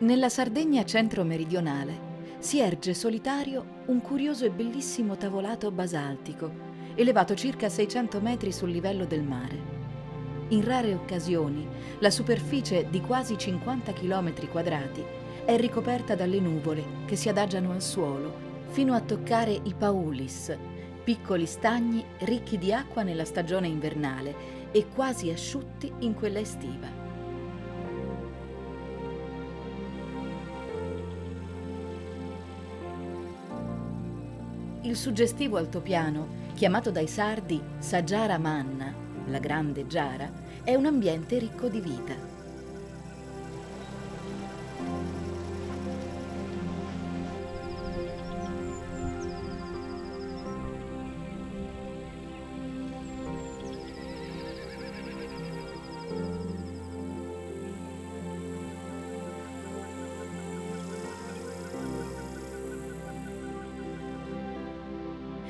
Nella Sardegna centro-meridionale si erge solitario un curioso e bellissimo tavolato basaltico, elevato circa 600 metri sul livello del mare. In rare occasioni la superficie di quasi 50 km quadrati è ricoperta dalle nuvole che si adagiano al suolo fino a toccare i paulis, piccoli stagni ricchi di acqua nella stagione invernale e quasi asciutti in quella estiva. Il suggestivo altopiano, chiamato dai sardi Sagiara Manna, la grande giara, è un ambiente ricco di vita.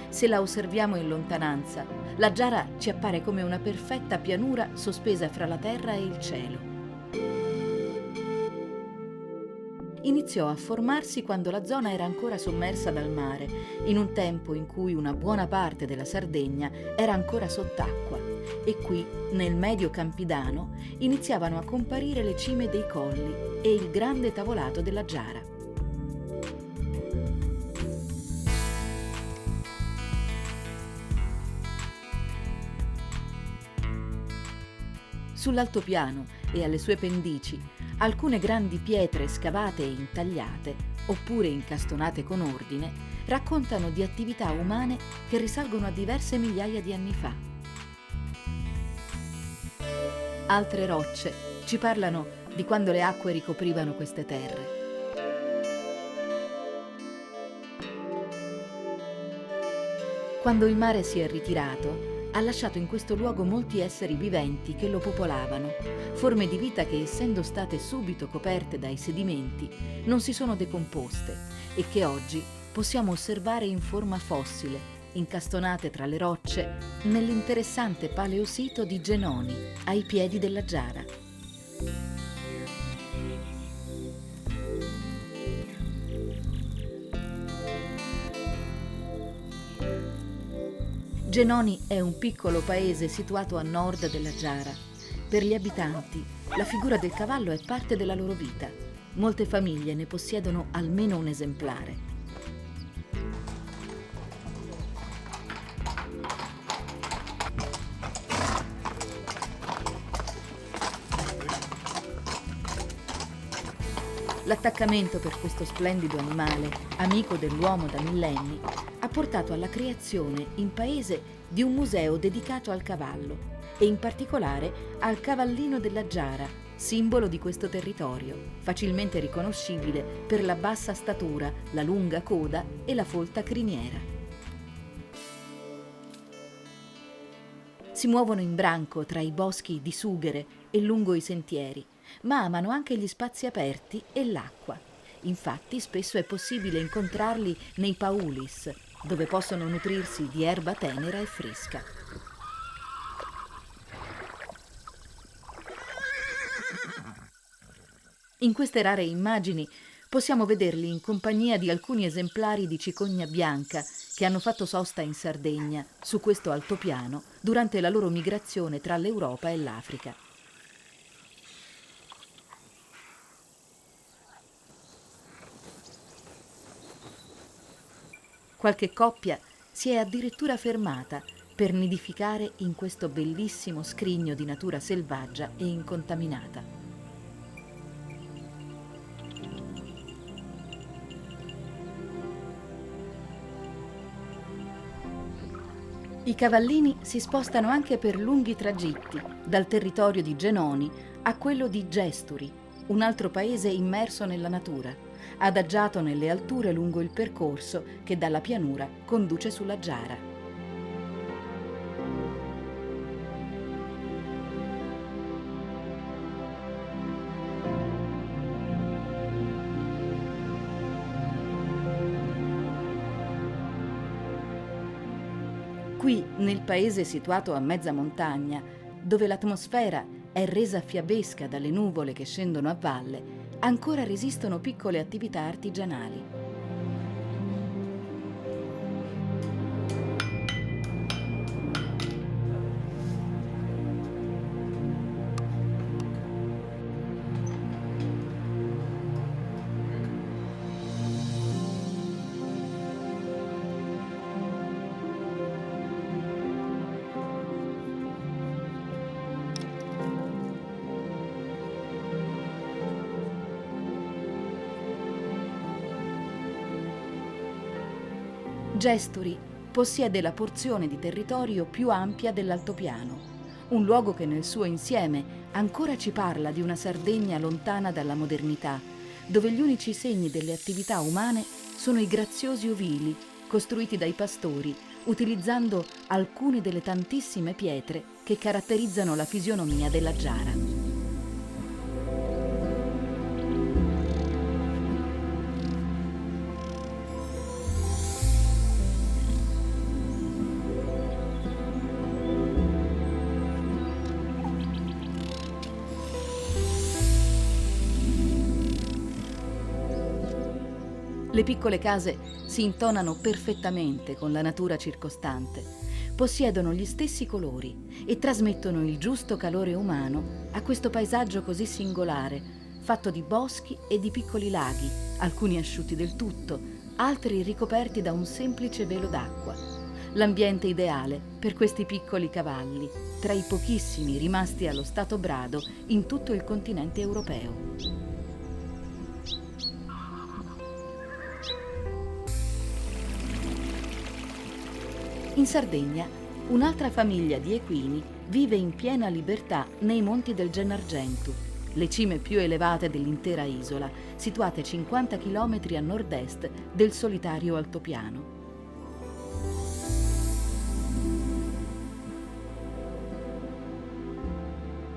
Se la osserviamo in lontananza, la giara ci appare come una perfetta pianura sospesa fra la terra e il cielo. Iniziò a formarsi quando la zona era ancora sommersa dal mare, in un tempo in cui una buona parte della Sardegna era ancora sott'acqua, e qui, nel Medio Campidano, iniziavano a comparire le cime dei colli e il grande tavolato della giara. Sull'altopiano e alle sue pendici, alcune grandi pietre scavate e intagliate, oppure incastonate con ordine, raccontano di attività umane che risalgono a diverse migliaia di anni fa. Altre rocce ci parlano di quando le acque ricoprivano queste terre. Quando il mare si è ritirato, ha lasciato in questo luogo molti esseri viventi che lo popolavano, forme di vita che, essendo state subito coperte dai sedimenti, non si sono decomposte e che oggi possiamo osservare in forma fossile, incastonate tra le rocce, nell'interessante paleosito di Genoni, ai piedi della giara. Genoni è un piccolo paese situato a nord della giara. Per gli abitanti, la figura del cavallo è parte della loro vita. Molte famiglie ne possiedono almeno un esemplare. L'attaccamento per questo splendido animale, amico dell'uomo da millenni, ha portato alla creazione in paese di un museo dedicato al cavallo e in particolare al cavallino della giara, simbolo di questo territorio, facilmente riconoscibile per la bassa statura, la lunga coda e la folta criniera. Si muovono in branco tra i boschi di sughere e lungo i sentieri, ma amano anche gli spazi aperti e l'acqua. Infatti spesso è possibile incontrarli nei paulis, dove possono nutrirsi di erba tenera e fresca. In queste rare immagini possiamo vederli in compagnia di alcuni esemplari di cicogna bianca che hanno fatto sosta in Sardegna, su questo altopiano, durante la loro migrazione tra l'Europa e l'Africa. Qualche coppia si è addirittura fermata per nidificare in questo bellissimo scrigno di natura selvaggia e incontaminata. I cavallini si spostano anche per lunghi tragitti, dal territorio di Genoni a quello di Gesturi, un altro paese immerso nella natura, adagiato nelle alture lungo il percorso che dalla pianura conduce sulla giara. Qui, nel paese situato a mezza montagna, dove l'atmosfera è resa fiabesca dalle nuvole che scendono a valle, ancora resistono piccole attività artigianali. Gesturi possiede la porzione di territorio più ampia dell'Altopiano, un luogo che nel suo insieme ancora ci parla di una Sardegna lontana dalla modernità, dove gli unici segni delle attività umane sono i graziosi ovili costruiti dai pastori, utilizzando alcune delle tantissime pietre che caratterizzano la fisionomia della giara. Le piccole case si intonano perfettamente con la natura circostante, possiedono gli stessi colori e trasmettono il giusto calore umano a questo paesaggio così singolare, fatto di boschi e di piccoli laghi, alcuni asciutti del tutto, altri ricoperti da un semplice velo d'acqua. L'ambiente ideale per questi piccoli cavalli, tra i pochissimi rimasti allo stato brado in tutto il continente europeo. In Sardegna, un'altra famiglia di equini vive in piena libertà nei monti del Gennargentu, le cime più elevate dell'intera isola, situate 50 km a nord-est del solitario altopiano.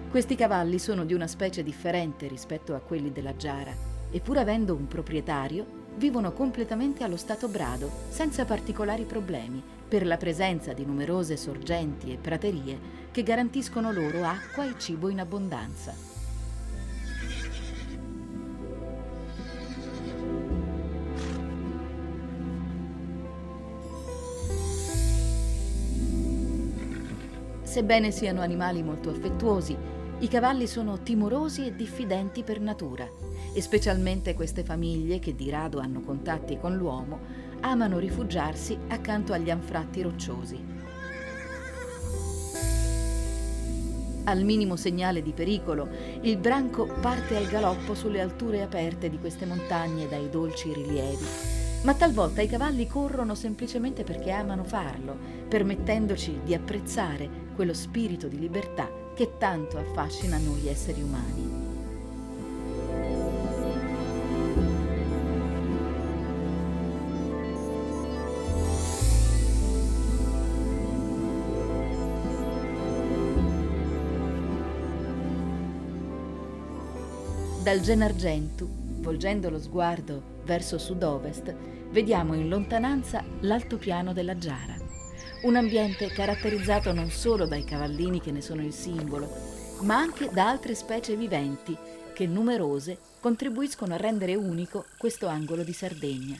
Questi cavalli sono di una specie differente rispetto a quelli della giara e, pur avendo un proprietario, vivono completamente allo stato brado, senza particolari problemi, per la presenza di numerose sorgenti e praterie che garantiscono loro acqua e cibo in abbondanza. Sebbene siano animali molto affettuosi, i cavalli sono timorosi e diffidenti per natura, e specialmente queste famiglie che di rado hanno contatti con l'uomo amano rifugiarsi accanto agli anfratti rocciosi. Al minimo segnale di pericolo, il branco parte al galoppo sulle alture aperte di queste montagne dai dolci rilievi, ma talvolta i cavalli corrono semplicemente perché amano farlo, permettendoci di apprezzare quello spirito di libertà che tanto affascina noi esseri umani. Dal Gennargentu, volgendo lo sguardo verso sud-ovest, vediamo in lontananza l'altopiano della Giara, un ambiente caratterizzato non solo dai cavallini che ne sono il simbolo, ma anche da altre specie viventi che, numerose, contribuiscono a rendere unico questo angolo di Sardegna.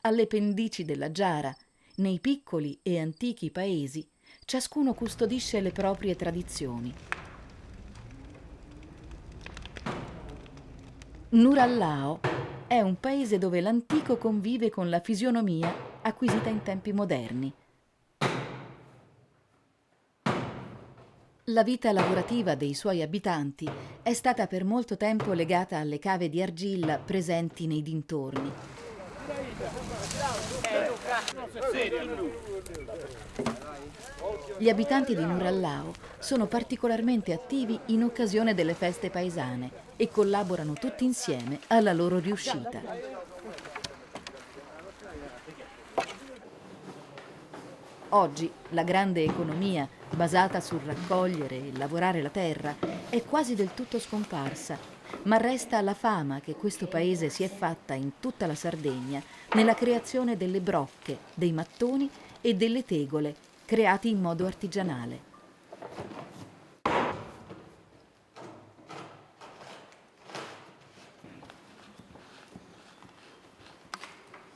Alle pendici della Giara, nei piccoli e antichi paesi, ciascuno custodisce le proprie tradizioni. Nurallao è un paese dove l'antico convive con la fisionomia acquisita in tempi moderni. La vita lavorativa dei suoi abitanti è stata per molto tempo legata alle cave di argilla presenti nei dintorni. Gli abitanti di Nurallao sono particolarmente attivi in occasione delle feste paesane e collaborano tutti insieme alla loro riuscita. Oggi la grande economia basata sul raccogliere e lavorare la terra è quasi del tutto scomparsa, ma resta la fama che questo paese si è fatta in tutta la Sardegna nella creazione delle brocche, dei mattoni e delle tegole creati in modo artigianale.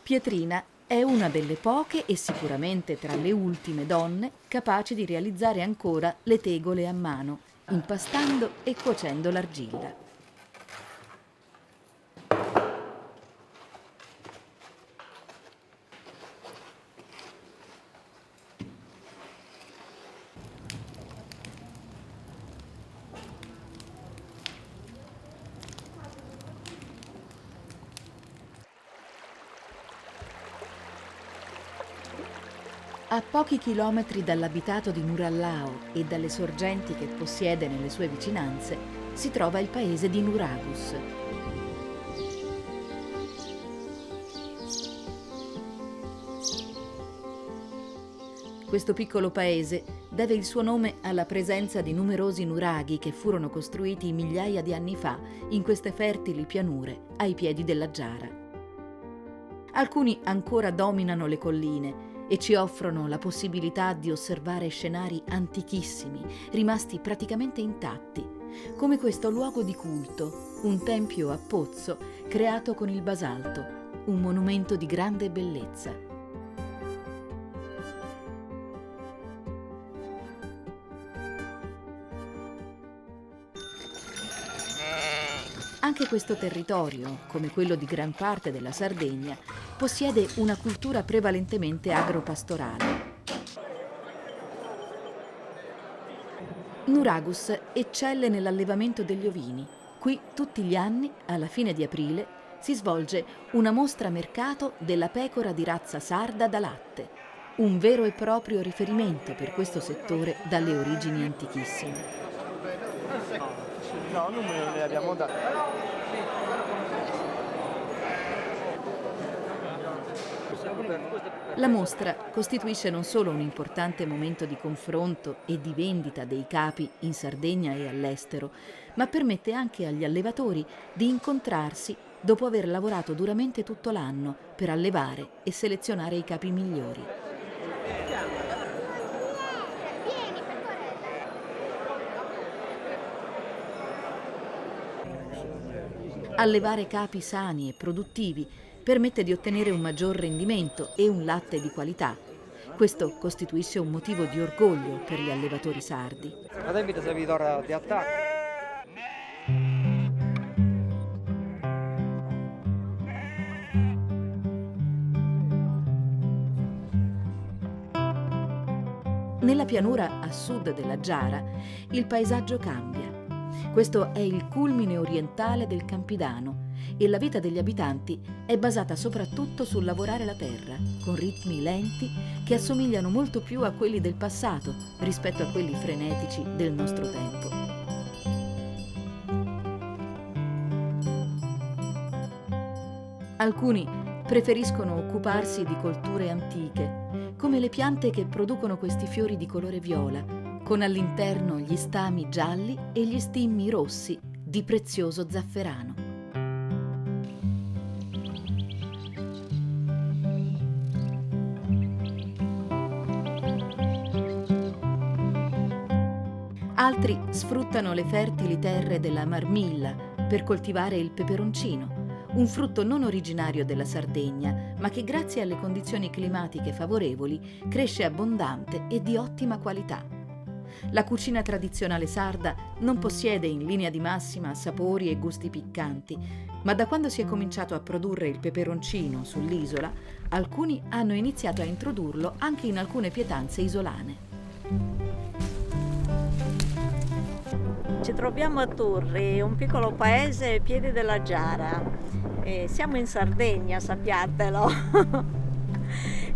Pietrina è una delle poche e sicuramente tra le ultime donne capaci di realizzare ancora le tegole a mano, impastando e cuocendo l'argilla. A pochi chilometri dall'abitato di Nurallao e dalle sorgenti che possiede nelle sue vicinanze si trova il paese di Nuragus. Questo piccolo paese deve il suo nome alla presenza di numerosi nuraghi che furono costruiti migliaia di anni fa in queste fertili pianure ai piedi della Giara. Alcuni ancora dominano le colline e ci offrono la possibilità di osservare scenari antichissimi, rimasti praticamente intatti, come questo luogo di culto, un tempio a pozzo creato con il basalto, un monumento di grande bellezza. Anche questo territorio, come quello di gran parte della Sardegna, possiede una cultura prevalentemente agropastorale. Nuragus eccelle nell'allevamento degli ovini. Qui tutti gli anni, alla fine di aprile, si svolge una mostra mercato della pecora di razza sarda da latte, un vero e proprio riferimento per questo settore dalle origini antichissime. No, non me le abbiamo date. La mostra costituisce non solo un importante momento di confronto e di vendita dei capi in Sardegna e all'estero, ma permette anche agli allevatori di incontrarsi dopo aver lavorato duramente tutto l'anno per allevare e selezionare i capi migliori. Allevare capi sani e produttivi permette di ottenere un maggior rendimento e un latte di qualità. Questo costituisce un motivo di orgoglio per gli allevatori sardi. Nella pianura a sud della Giara il paesaggio cambia. Questo è il culmine orientale del Campidano e la vita degli abitanti è basata soprattutto sul lavorare la terra, con ritmi lenti che assomigliano molto più a quelli del passato rispetto a quelli frenetici del nostro tempo. Alcuni preferiscono occuparsi di colture antiche, come le piante che producono questi fiori di colore viola, con all'interno gli stami gialli e gli stimmi rossi di prezioso zafferano. Altri sfruttano le fertili terre della Marmilla per coltivare il peperoncino, un frutto non originario della Sardegna, ma che grazie alle condizioni climatiche favorevoli cresce abbondante e di ottima qualità. La cucina tradizionale sarda non possiede in linea di massima sapori e gusti piccanti, ma da quando si è cominciato a produrre il peperoncino sull'isola, alcuni hanno iniziato a introdurlo anche in alcune pietanze isolane. Ci troviamo a Turri, un piccolo paese ai piedi della Giara. Siamo in Sardegna, sappiatelo.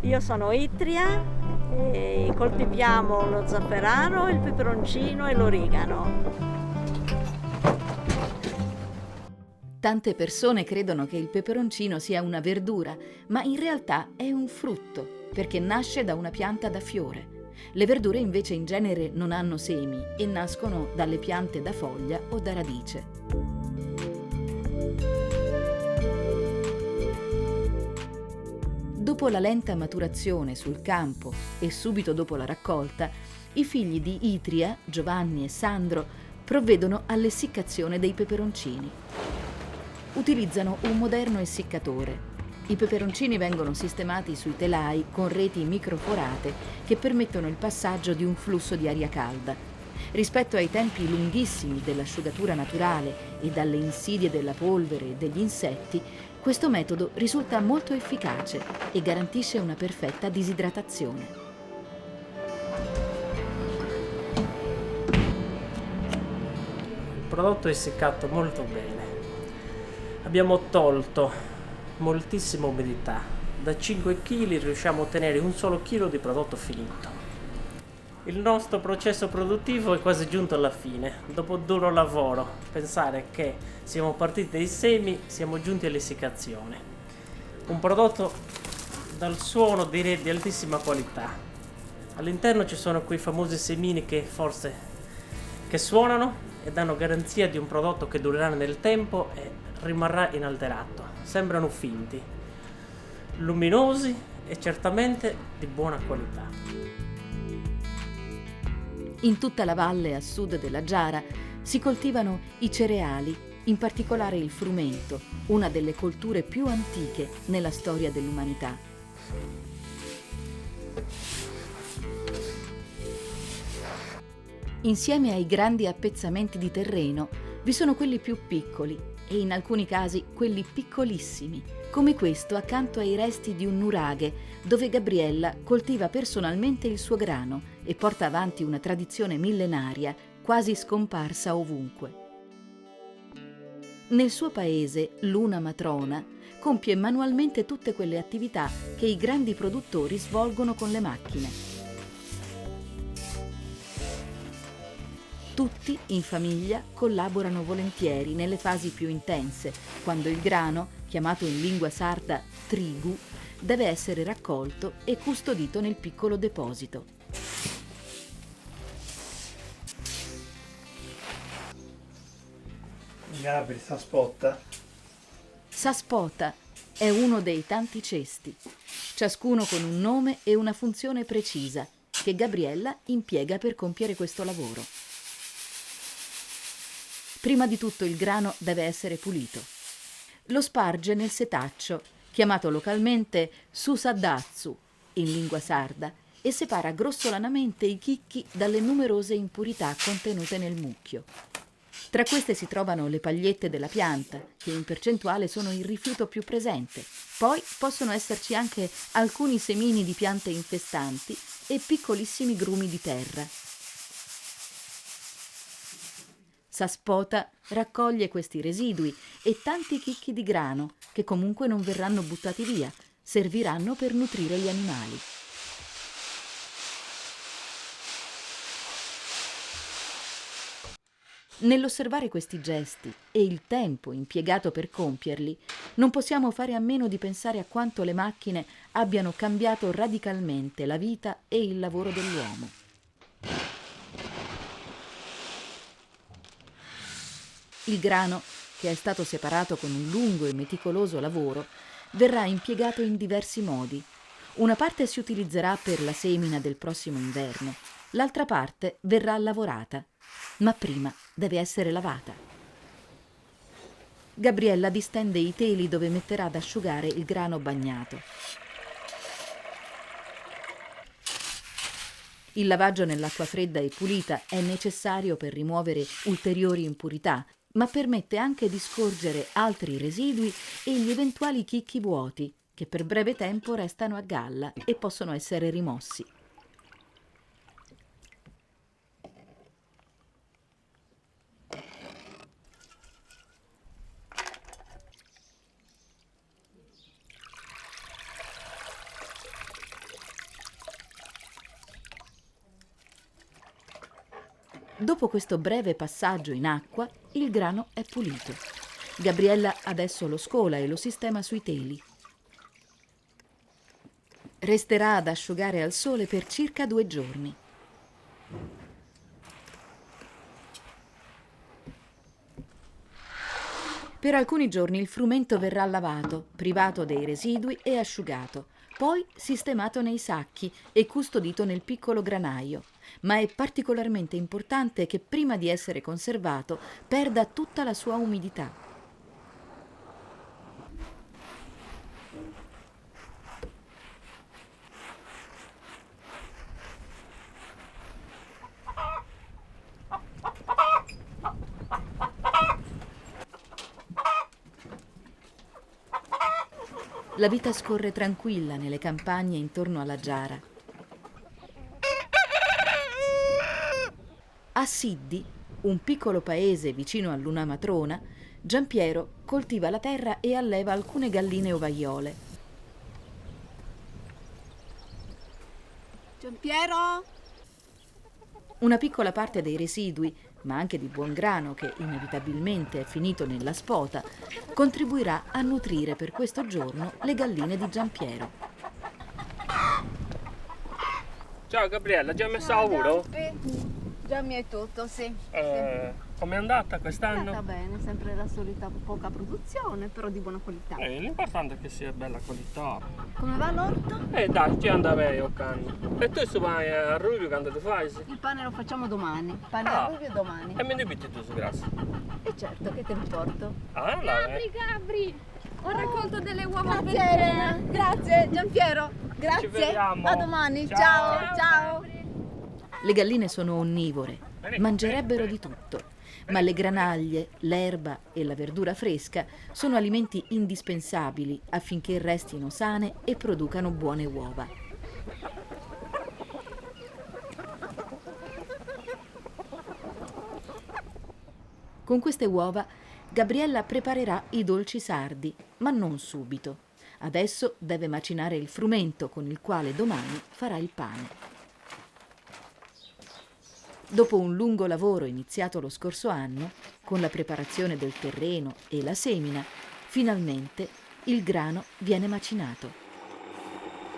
Io sono Itria e coltiviamo lo zafferano, il peperoncino e l'origano. Tante persone credono che il peperoncino sia una verdura, ma in realtà è un frutto, perché nasce da una pianta da fiore. Le verdure invece in genere non hanno semi e nascono dalle piante da foglia o da radice. Dopo la lenta maturazione sul campo e subito dopo la raccolta, i figli di Itria, Giovanni e Sandro, provvedono all'essiccazione dei peperoncini. Utilizzano un moderno essiccatore. I peperoncini vengono sistemati sui telai con reti microforate che permettono il passaggio di un flusso di aria calda. Rispetto ai tempi lunghissimi dell'asciugatura naturale e dalle insidie della polvere e degli insetti, questo metodo risulta molto efficace e garantisce una perfetta disidratazione. Il prodotto è essiccato molto bene. Abbiamo tolto moltissima umidità. Da 5 kg riusciamo a ottenere un solo chilo di prodotto finito. Il nostro processo produttivo è quasi giunto alla fine. Dopo duro lavoro, pensare che siamo partiti dai semi, siamo giunti all'essiccazione. Un prodotto dal suono direi di altissima qualità. All'interno ci sono quei famosi semini che suonano e danno garanzia di un prodotto che durerà nel tempo e rimarrà inalterato. Sembrano finti, luminosi e certamente di buona qualità. In tutta la valle a sud della Giara si coltivano i cereali, in particolare il frumento, una delle colture più antiche nella storia dell'umanità. Insieme ai grandi appezzamenti di terreno vi sono quelli più piccoli e in alcuni casi quelli piccolissimi, come questo accanto ai resti di un nuraghe, dove Gabriella coltiva personalmente il suo grano e porta avanti una tradizione millenaria quasi scomparsa ovunque. Nel suo paese, Luna Matrona compie manualmente tutte quelle attività che i grandi produttori svolgono con le macchine. Tutti in famiglia collaborano volentieri nelle fasi più intense, quando il grano, chiamato in lingua sarda trigu, deve essere raccolto e custodito nel piccolo deposito. Gabri, Saspota. Saspota è uno dei tanti cesti, ciascuno con un nome e una funzione precisa, che Gabriella impiega per compiere questo lavoro. Prima di tutto il grano deve essere pulito. Lo sparge nel setaccio, chiamato localmente susadatsu in lingua sarda, e separa grossolanamente i chicchi dalle numerose impurità contenute nel mucchio. Tra queste si trovano le pagliette della pianta, che in percentuale sono il rifiuto più presente. Poi possono esserci anche alcuni semini di piante infestanti e piccolissimi grumi di terra. Saspota raccoglie questi residui e tanti chicchi di grano, che comunque non verranno buttati via, serviranno per nutrire gli animali. Nell'osservare questi gesti e il tempo impiegato per compierli, non possiamo fare a meno di pensare a quanto le macchine abbiano cambiato radicalmente la vita e il lavoro dell'uomo. Il grano, che è stato separato con un lungo e meticoloso lavoro, verrà impiegato in diversi modi. Una parte si utilizzerà per la semina del prossimo inverno, l'altra parte verrà lavorata, ma prima deve essere lavata. Gabriella distende i teli dove metterà ad asciugare il grano bagnato. Il lavaggio nell'acqua fredda e pulita è necessario per rimuovere ulteriori impurità, ma permette anche di scorgere altri residui e gli eventuali chicchi vuoti, che per breve tempo restano a galla e possono essere rimossi. Dopo questo breve passaggio in acqua, il grano è pulito. Gabriella adesso lo scola e lo sistema sui teli. Resterà ad asciugare al sole per circa 2 giorni. Per alcuni giorni il frumento verrà lavato, privato dei residui e asciugato, poi sistemato nei sacchi e custodito nel piccolo granaio. Ma è particolarmente importante che prima di essere conservato perda tutta la sua umidità. La vita scorre tranquilla nelle campagne intorno alla Giara. A Siddi, un piccolo paese vicino a Lunamatrona, Giampiero coltiva la terra e alleva alcune galline ovaiole. Giampiero? Una piccola parte dei residui, ma anche di buon grano che inevitabilmente è finito nella spota, contribuirà a nutrire per questo giorno le galline di Giampiero. Ciao Gabriella, già messo a lavoro? Già mi è tutto, sì. Com'è andata È quest'anno? andata bene, sempre la solita poca produzione, però di buona qualità. L'importante è che sia bella qualità. Come va l'orto? Dai, ci andava io, canno. E tu vai a Rubio quando ti fai? Il pane lo facciamo domani. Pane Ah. a rubio domani. E me ne metti tu su grasso. E certo che te lo porto. Ah, là, Gabri, ho raccolto delle uova per Grazie Elena, grazie Giampiero, Ci grazie. vediamo. A domani, Ciao. ciao. Ciao. Le galline sono onnivore, mangerebbero di tutto, ma le granaglie, l'erba e la verdura fresca sono alimenti indispensabili affinché restino sane e producano buone uova. Con queste uova Gabriella preparerà i dolci sardi, ma non subito. Adesso deve macinare il frumento con il quale domani farà il pane. Dopo un lungo lavoro iniziato lo scorso anno, con la preparazione del terreno e la semina, finalmente il grano viene macinato.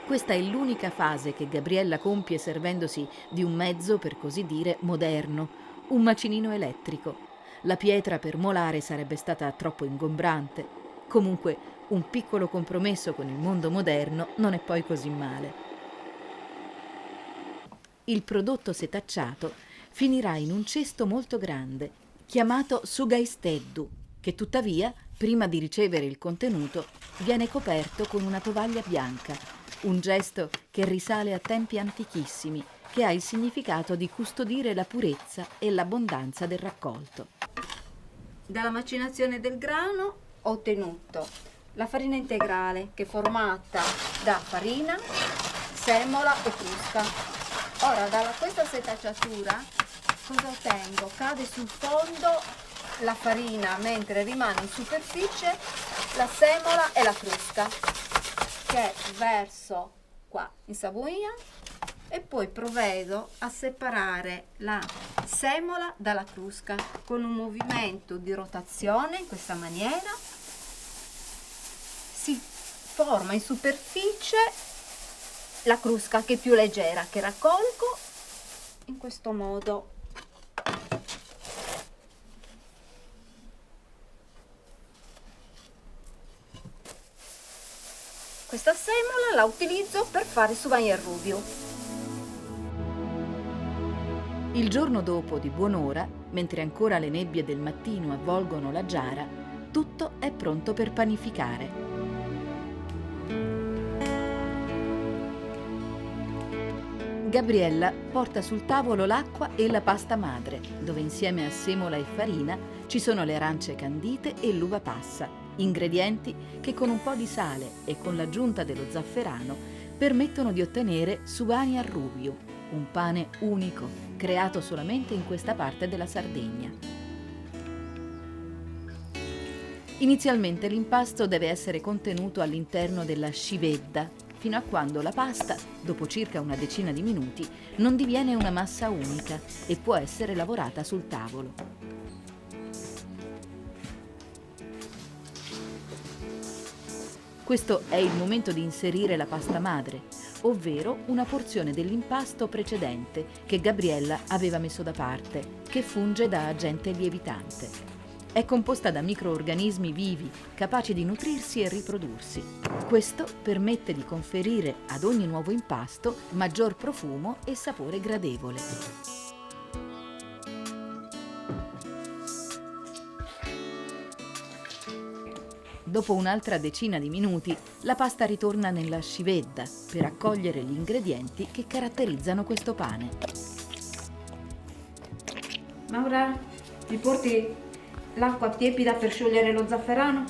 Questa è l'unica fase che Gabriella compie servendosi di un mezzo, per così dire, moderno, un macinino elettrico. La pietra per molare sarebbe stata troppo ingombrante. Comunque, un piccolo compromesso con il mondo moderno non è poi così male. Il prodotto setacciato finirà in un cesto molto grande, chiamato sugaisteddu, che tuttavia, prima di ricevere il contenuto, viene coperto con una tovaglia bianca, un gesto che risale a tempi antichissimi, che ha il significato di custodire la purezza e l'abbondanza del raccolto. Dalla macinazione del grano ho ottenuto la farina integrale, che è formata da farina, semola e frusca. Ora, da questa setacciatura, cosa ottengo? Cade sul fondo la farina, mentre rimane in superficie la semola e la frusca, che verso qua in sabuia e poi provvedo a separare la semola dalla frusca con un movimento di rotazione in questa maniera. Si forma in superficie la crusca, che è più leggera, che raccolgo in questo modo. Questa semola la utilizzo per fare suvagni al rubio. Il giorno dopo, di buon'ora, mentre ancora le nebbie del mattino avvolgono la Giara, tutto è pronto per panificare. Gabriella porta sul tavolo l'acqua e la pasta madre, dove insieme a semola e farina ci sono le arance candite e l'uva passa, ingredienti che con un po' di sale e con l'aggiunta dello zafferano permettono di ottenere suvani al rubio, un pane unico, creato solamente in questa parte della Sardegna. Inizialmente l'impasto deve essere contenuto all'interno della scivedda, fino a quando la pasta, dopo circa una decina di minuti, non diviene una massa unica e può essere lavorata sul tavolo. Questo è il momento di inserire la pasta madre, ovvero una porzione dell'impasto precedente che Gabriella aveva messo da parte, che funge da agente lievitante. È composta da microorganismi vivi, capaci di nutrirsi e riprodursi. Questo permette di conferire ad ogni nuovo impasto maggior profumo e sapore gradevole. Dopo un'altra decina di minuti, la pasta ritorna nella scivedda per accogliere gli ingredienti che caratterizzano questo pane. Maura, mi porti l'acqua tiepida per sciogliere lo zafferano?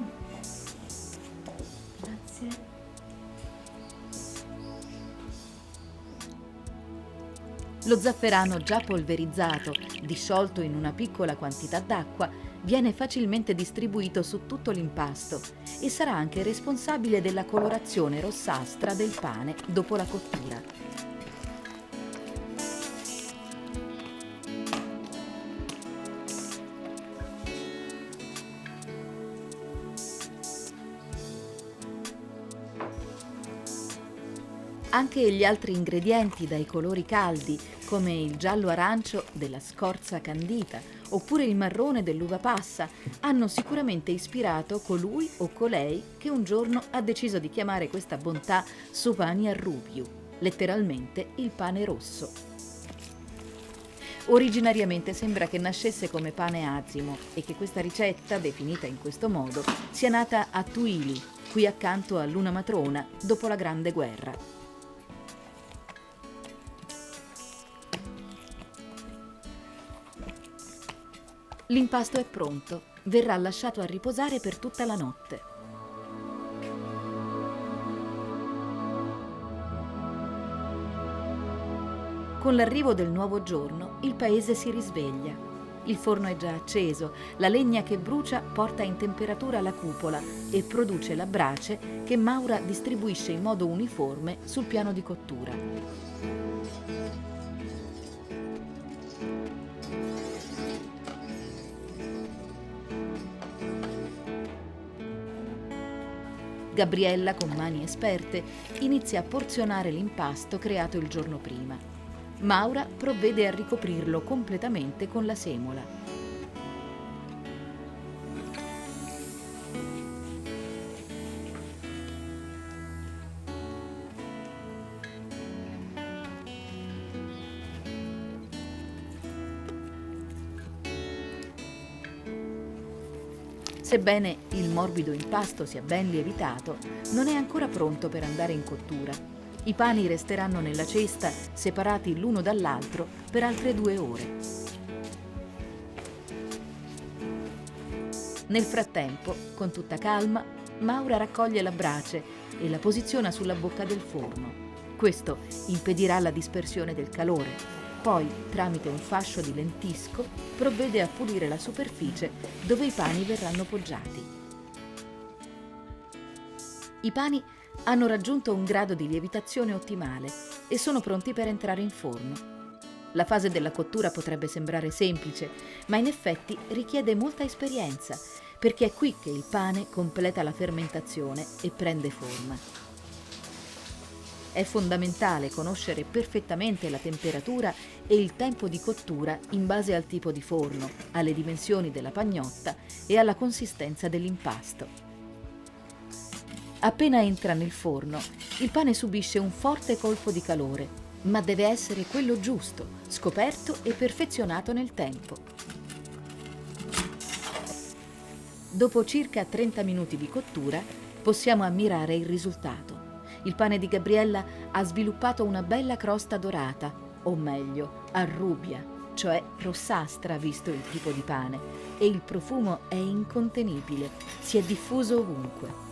Grazie. Lo zafferano già polverizzato, disciolto in una piccola quantità d'acqua, viene facilmente distribuito su tutto l'impasto e sarà anche responsabile della colorazione rossastra del pane dopo la cottura. Anche gli altri ingredienti dai colori caldi, come il giallo arancio della scorza candita oppure il marrone dell'uva passa, hanno sicuramente ispirato colui o colei che un giorno ha deciso di chiamare questa bontà sopani a rubiu, letteralmente il pane rosso. Originariamente sembra che nascesse come pane azimo e che questa ricetta, definita in questo modo, sia nata a Tuili, qui accanto a Luna Matrona, dopo la Grande Guerra. L'impasto è pronto, verrà lasciato a riposare per tutta la notte. Con l'arrivo del nuovo giorno, il paese si risveglia. Il forno è già acceso, la legna che brucia porta in temperatura la cupola e produce la brace che Maura distribuisce in modo uniforme sul piano di cottura. Gabriella, con mani esperte, inizia a porzionare l'impasto creato il giorno prima. Maura provvede a ricoprirlo completamente con la semola. Sebbene il morbido impasto sia ben lievitato, non è ancora pronto per andare in cottura. I pani resteranno nella cesta, separati l'uno dall'altro, per altre 2 ore. Nel frattempo, con tutta calma, Maura raccoglie la brace e la posiziona sulla bocca del forno. Questo impedirà la dispersione del calore. Poi, tramite un fascio di lentisco, provvede a pulire la superficie dove i pani verranno poggiati. I pani hanno raggiunto un grado di lievitazione ottimale e sono pronti per entrare in forno. La fase della cottura potrebbe sembrare semplice, ma in effetti richiede molta esperienza, perché è qui che il pane completa la fermentazione e prende forma. È fondamentale conoscere perfettamente la temperatura e il tempo di cottura in base al tipo di forno, alle dimensioni della pagnotta e alla consistenza dell'impasto. Appena entra nel forno, il pane subisce un forte colpo di calore, ma deve essere quello giusto, scoperto e perfezionato nel tempo. Dopo circa 30 minuti di cottura, possiamo ammirare il risultato. Il pane di Gabriella ha sviluppato una bella crosta dorata, o meglio, arrubia, cioè rossastra visto il tipo di pane, e il profumo è incontenibile, si è diffuso ovunque.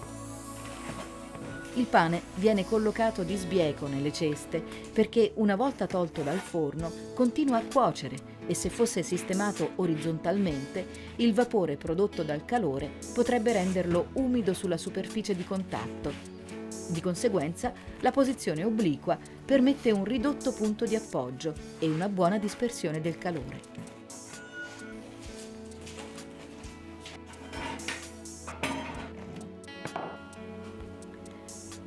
Il pane viene collocato di sbieco nelle ceste perché una volta tolto dal forno continua a cuocere e se fosse sistemato orizzontalmente il vapore prodotto dal calore potrebbe renderlo umido sulla superficie di contatto. Di conseguenza, la posizione obliqua permette un ridotto punto di appoggio e una buona dispersione del calore.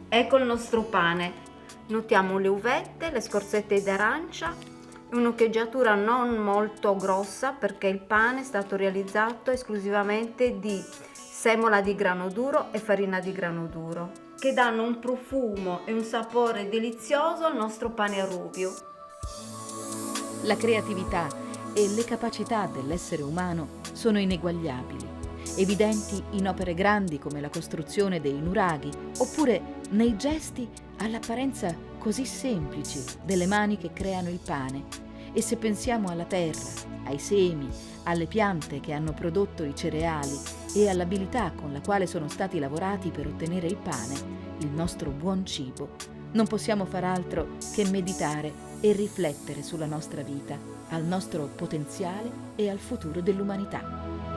Ecco il nostro pane. Notiamo le uvette, le scorzette d'arancia, un'occhieggiatura non molto grossa perché il pane è stato realizzato esclusivamente di semola di grano duro e farina di grano duro, che danno un profumo e un sapore delizioso al nostro pane a rubio. La creatività e le capacità dell'essere umano sono ineguagliabili, evidenti in opere grandi come la costruzione dei nuraghi, oppure nei gesti all'apparenza così semplici delle mani che creano il pane. E se pensiamo alla terra, ai semi, alle piante che hanno prodotto i cereali e all'abilità con la quale sono stati lavorati per ottenere il pane, il nostro buon cibo, non possiamo far altro che meditare e riflettere sulla nostra vita, al nostro potenziale e al futuro dell'umanità.